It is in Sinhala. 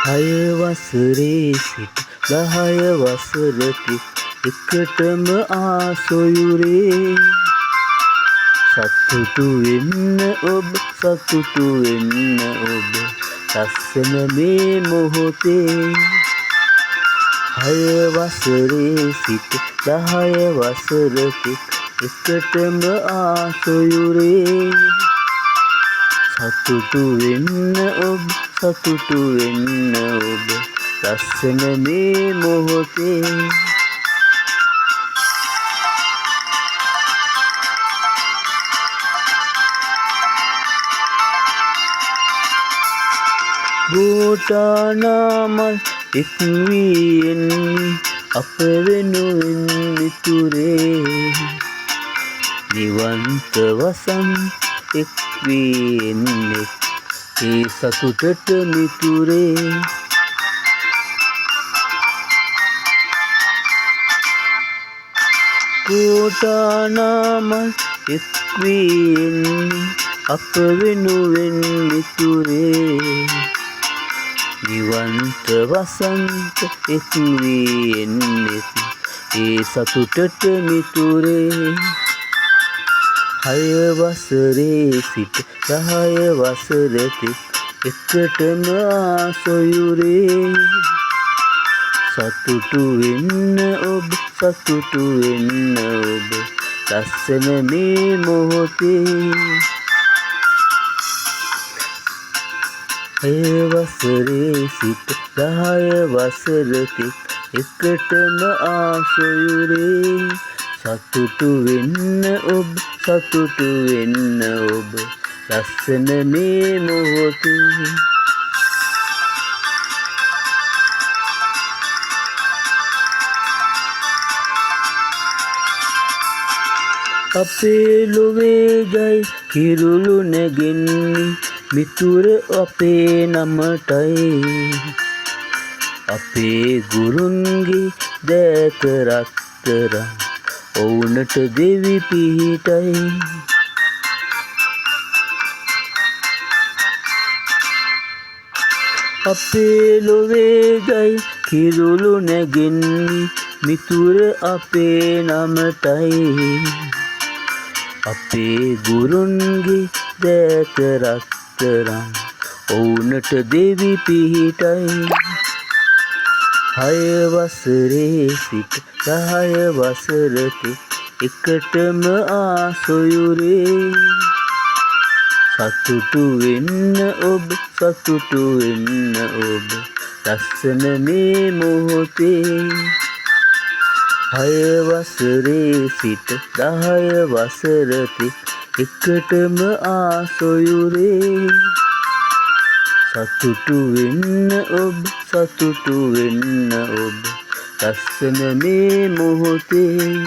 හය වසරේ සිට 10 වසරට එකටම ආසොයුරේ සතුටු වෙන්න ඔබ ලස්සන මේ මොහොතේ 6 වසරේ සිට 10 වසරට එකටම ආසොයුරේ සතුටු වෙන්න ඔබ ලස්සන මේ මොහොතේ ගෝඨානාමල් එක්වී එන්නේ අප වෙනුවෙන් මිතුරේ නිවන්ත වසන්ත එක්වී එන්නේ ඒ සතුටට මිතුරේ ගෝඨානාමල් එක්වී එන්නේ අප වෙනුවෙන් මිතුරේ නිවන්ත වසන්ත එක්වී එන්නේ ඒ සතුටට මිතුරේ 6 වසරේ සිට 10 වසරට එකටම ආසොයුරේ සතුටු වෙන්න ඔබ ලස්සන මේ මොහොතේ 6 වසරේ සිට 10 වසරට එකටම ආසොයුරේ සතුටු වෙන්න ඔබ ලස්සන මේ මොහොතේ අපේ ලොවේ ජයි කිරුළු නැගෙන්නේ මිතුර අපේ නමටයි අපේ ගුරුන්ගේ දෑත රත්තරන් ඔවුනට දෙවි පිහිටයි අපේ ලොවේ ජයි කිරුළු නැගෙන්නේ මිතුර අපේ නමටයි අපේ ගුරුන්ගේ දෑත රත්තරන් ඔවුනට දෙවි පිහිටයි 6 වසරේ සිට 10 වසරට එකටම ආසොයුරේ සතුටු වෙන්න ඔබ ලස්සන මේ මොහොතේ 6 වසරේ සිට 10 වසරට එකටම ආසොයුරේ සතුටු වෙන්න ඔබ ලස්සන මේ මොහොතේ